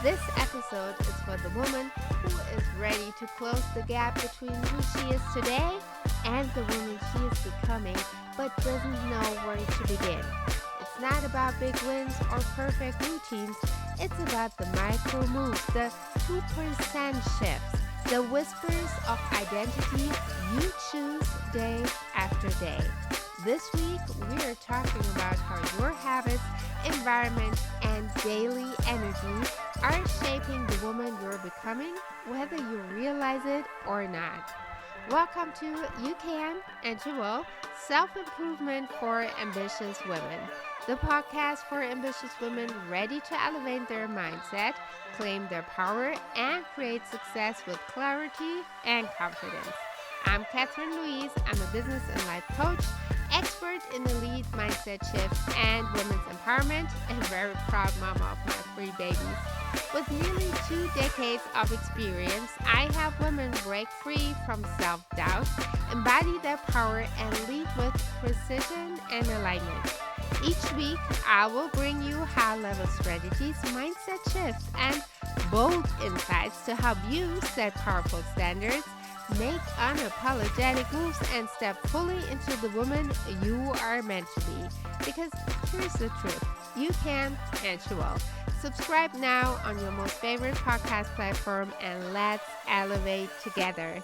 This episode is for the woman who is ready to close the gap between who she is today and the woman she is becoming, but doesn't know where to begin. It's not about big wins or perfect routines. It's about the micro moves, the 2% shifts, the whispers of identity you choose day after day. This week, we are talking about how your habits, environment, and daily energy are shaping the woman you're becoming, whether you realize it or not. Welcome to You Can and You Will Self-Improvement for Ambitious Women, the podcast for ambitious women ready to elevate their mindset, claim their power, and create success with clarity and confidence. I'm Kathrine Louis. I'm a business and life coach, expert in elite mindset shifts and women's empowerment, and very proud mama of my 3 babies. With nearly 2 decades of experience, I help women break free from self-doubt, embody their power, and lead with precision and alignment. Each week, I will bring you high-level strategies, mindset shifts, and bold insights to help you set powerful standards, make unapologetic moves, and step fully into the woman you are meant to be. Because here's the truth, you can and you will. Subscribe now on your most favorite podcast platform and let's elevate together.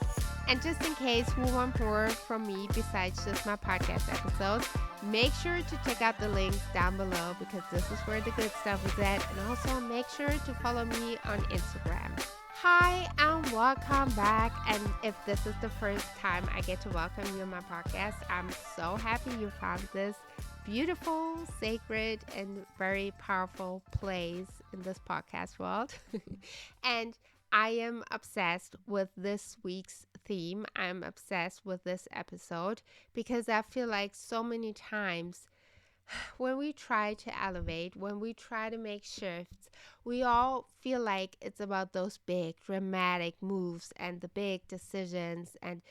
And just in case you want more from me besides just my podcast episodes, make sure to check out the links down below because this is where the good stuff is at. And also make sure to follow me on Instagram. Hi and welcome back. And if this is the first time I get to welcome you on my podcast, I'm so happy you found this beautiful, sacred, and very powerful place in this podcast world. And I am obsessed with this week's theme. I'm obsessed with this episode because I feel like so many times when we try to elevate, when we try to make shifts, we all feel like it's about those big dramatic moves and the big decisions and,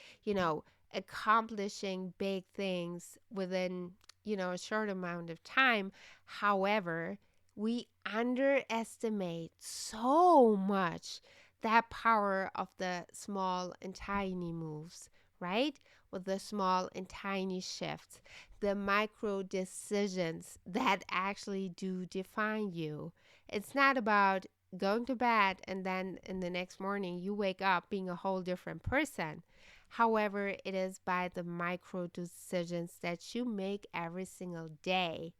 accomplishing big things within, a short amount of time. However, we underestimate so much that power of the small and tiny moves, right? With the small and tiny shifts, the micro decisions that actually do define you. It's not about going to bed and then in the next morning you wake up being a whole different person. However, it is by the micro decisions that you make every single day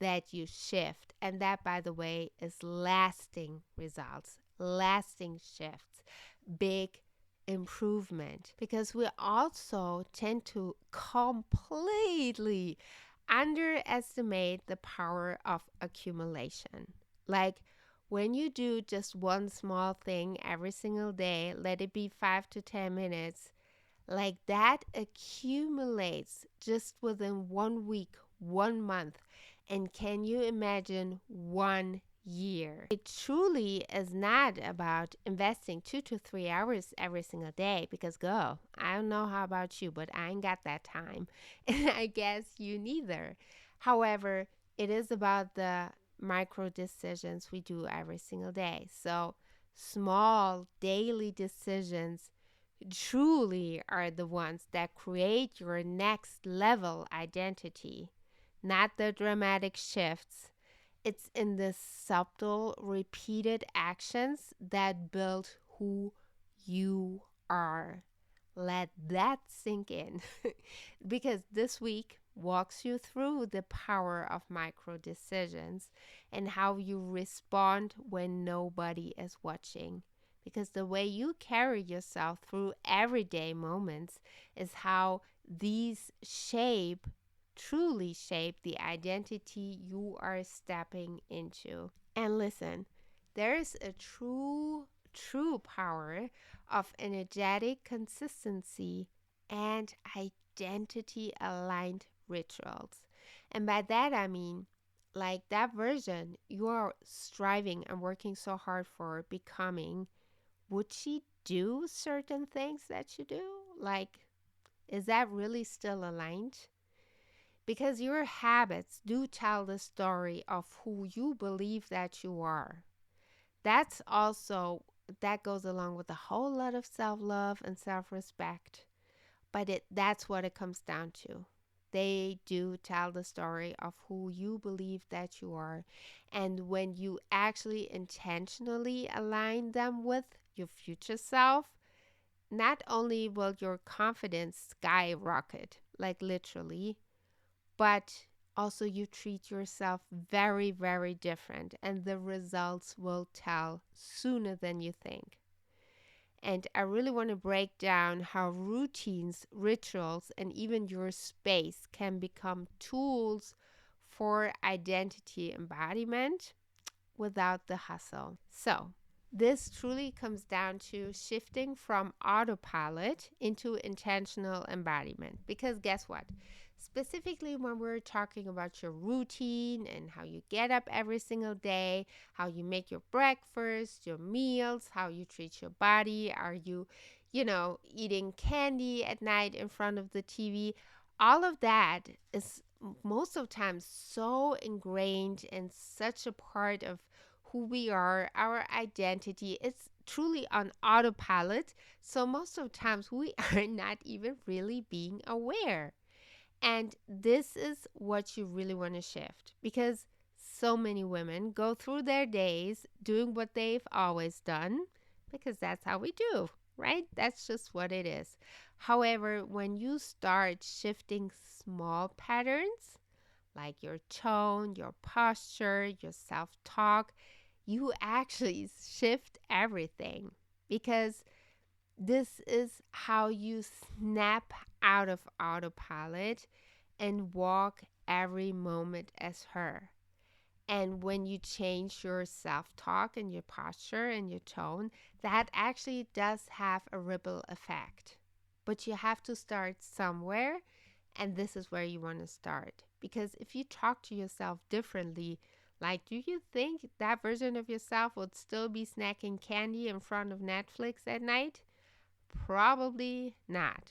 that you shift. And that, by the way, is lasting results, lasting shifts, big improvement. Because we also tend to completely underestimate the power of accumulation. Like when you do just one small thing every single day, let it be 5 to 10 minutes, like that accumulates just within 1 week, 1 month. And can you imagine 1 year? It truly is not about investing 2 to 3 hours every single day because, girl, I don't know how about you, but I ain't got that time. And I guess you neither. However, it is about the micro decisions we do every single day. So small daily decisions truly are the ones that create your next level identity, not the dramatic shifts. It's in the subtle, repeated actions that build who you are. Let that sink in because this week walks you through the power of micro decisions and how you respond when nobody is watching. Because the way you carry yourself through everyday moments is how these truly shape the identity you are stepping into. And listen, there's a true power of energetic consistency and identity aligned rituals. And by that I mean, like that version you are striving and working so hard for becoming, would she do certain things that you do? Like, is that really still aligned? Because your habits do tell the story of who you believe that you are. that's also, that goes along with a whole lot of self-love and self-respect. But that's what it comes down to. They do tell the story of who you believe that you are. And when you actually intentionally align them with your future self, not only will your confidence skyrocket, like literally, but also you treat yourself very, very different, and the results will tell sooner than you think. And I really want to break down how routines, rituals, and even your space can become tools for identity embodiment without the hustle. So, this truly comes down to shifting from autopilot into intentional embodiment. Because guess what? Specifically, when we're talking about your routine and how you get up every single day, how you make your breakfast, your meals, how you treat your body, are you, eating candy at night in front of the TV? All of that is most of the time so ingrained and such a part of who we are, our identity. It's truly on autopilot. So most of the times we are not even really being aware. And this is what you really want to shift, because so many women go through their days doing what they've always done, because that's how we do, right? That's just what it is. However, when you start shifting small patterns, like your tone, your posture, your self talk, you actually shift everything, because this is how you snap out of autopilot and walk every moment as her. And when you change your self talk and your posture and your tone, that actually does have a ripple effect. But you have to start somewhere, and this is where you want to start. Because if you talk to yourself differently, like, do you think that version of yourself would still be snacking candy in front of Netflix at night? Probably not.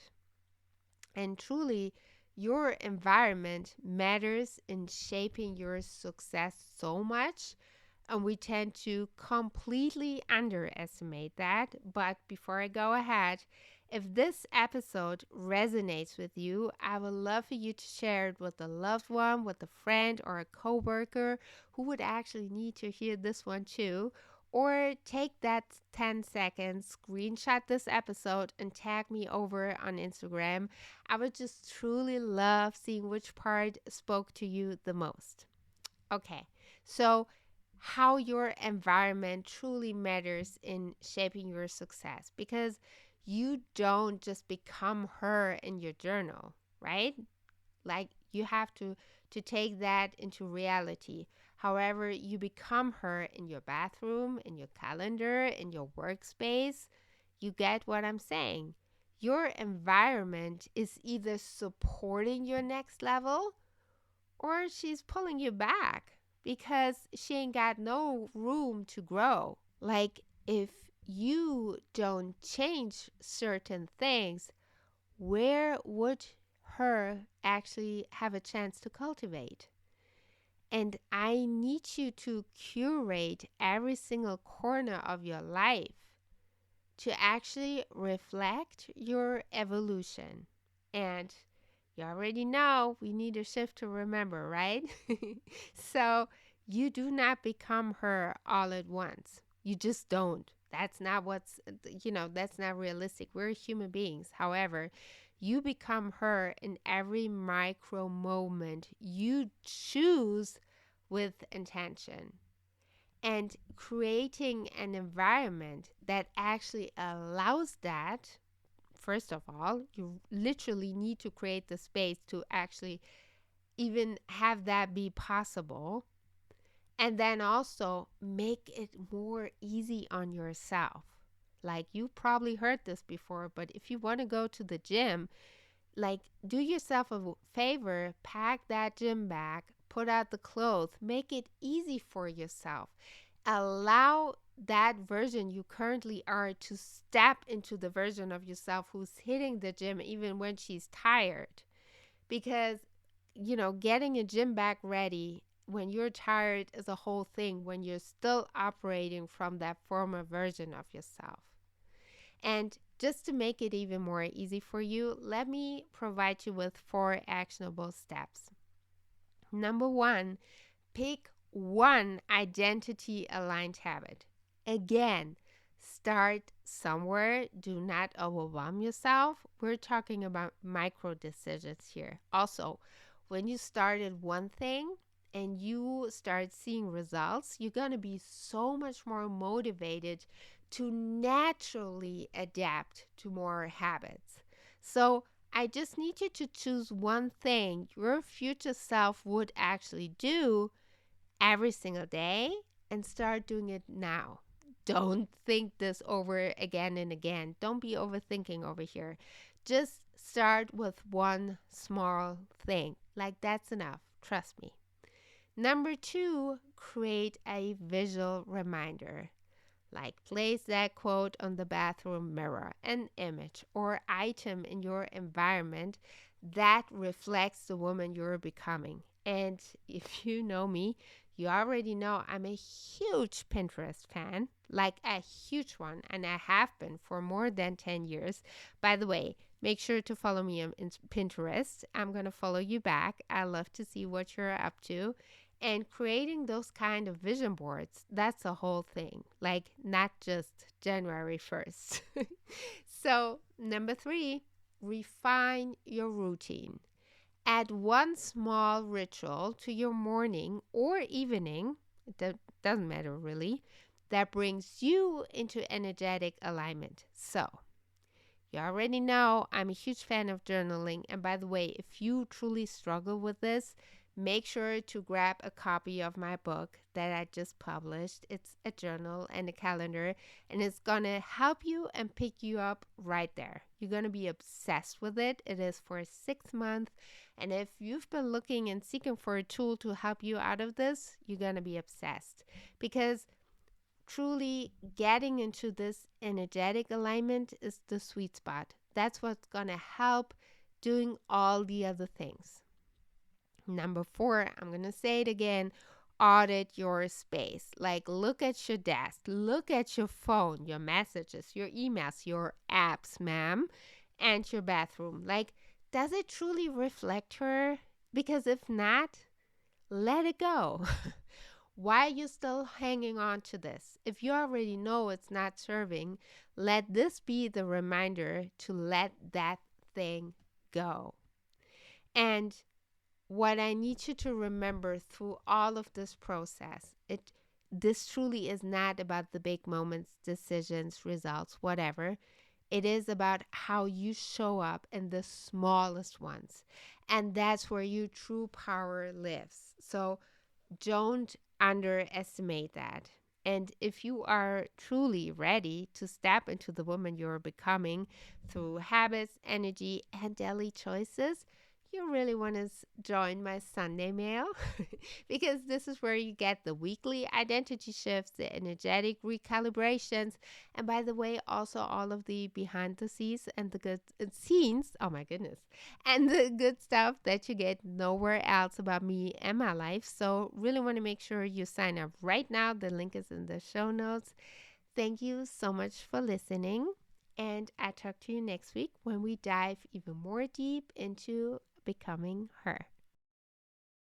And truly, your environment matters in shaping your success so much. And we tend to completely underestimate that. But before I go ahead, if this episode resonates with you, I would love for you to share it with a loved one, with a friend, or a coworker who would actually need to hear this one too. Or take that 10 seconds, screenshot this episode, and tag me over on Instagram. I would just truly love seeing which part spoke to you the most. Okay, so how your environment truly matters in shaping your success, because you don't just become her in your journal, right? Like, you have to take that into reality. However, you become her in your bathroom, in your calendar, in your workspace. You get what I'm saying? Your environment is either supporting your next level, or she's pulling you back because she ain't got no room to grow. Like, if you don't change certain things, where would her actually have a chance to cultivate? And I need you to curate every single corner of your life to actually reflect your evolution. And you already know we need a shift to remember, right? So you do not become her all at once. You just don't. That's not that's not realistic. We're human beings. However, you become her in every micro moment you choose with intention, and creating an environment that actually allows that. First of all, you literally need to create the space to actually even have that be possible. And then also make it more easy on yourself. Like, you probably heard this before, but if you want to go to the gym, like, do yourself a favor, pack that gym bag, put out the clothes, make it easy for yourself. Allow that version you currently are to step into the version of yourself who's hitting the gym even when she's tired. Because, getting a gym bag ready when you're tired is a whole thing when you're still operating from that former version of yourself. And just to make it even more easy for you, let me provide you with 4 actionable steps. Number 1, pick one identity aligned habit. Again, start somewhere. Do not overwhelm yourself. We're talking about micro decisions here. Also, when you started one thing and you start seeing results, you're going to be so much more motivated to naturally adapt to more habits. So, I just need you to choose one thing your future self would actually do every single day and start doing it now. Don't think this over again and again. Don't be overthinking over here. Just start with one small thing. Like that's enough. Trust me. Number 2, create a visual reminder. Like place that quote on the bathroom mirror, an image or item in your environment that reflects the woman you're becoming. And if you know me, you already know I'm a huge Pinterest fan, like a huge one, and I have been for more than 10 years. By the way, make sure to follow me on Pinterest. I'm going to follow you back. I love to see what you're up to. And creating those kind of vision boards, that's a whole thing, like not just January 1st. So, number 3, refine your routine. Add one small ritual to your morning or evening, it doesn't matter really, that brings you into energetic alignment. So, you already know I'm a huge fan of journaling. And by the way, if you truly struggle with this, make sure to grab a copy of my book that I just published. It's a journal and a calendar, and it's going to help you and pick you up right there. You're going to be obsessed with it. It is for 6 months. And if you've been looking and seeking for a tool to help you out of this, you're going to be obsessed because truly getting into this energetic alignment is the sweet spot. That's what's going to help doing all the other things. Number 4, I'm going to say it again, audit your space. Like look at your desk, look at your phone, your messages, your emails, your apps, ma'am, and your bathroom. Like, does it truly reflect her? Because if not, let it go. Why are you still hanging on to this? If you already know it's not serving, let this be the reminder to let that thing go. And what I need you to remember through all of this process, this truly is not about the big moments, decisions, results, whatever. It is about how you show up in the smallest ones. And that's where your true power lives. So don't underestimate that. And if you are truly ready to step into the woman you're becoming through habits, energy, and daily choices, you really want to join my Sunday mail because this is where you get the weekly identity shifts, the energetic recalibrations, and by the way, also all of the behind the scenes and the good scenes. Oh my goodness. And the good stuff that you get nowhere else about me and my life. So, really want to make sure you sign up right now. The link is in the show notes. Thank you so much for listening. And I talk to you next week when we dive even more deep into becoming her.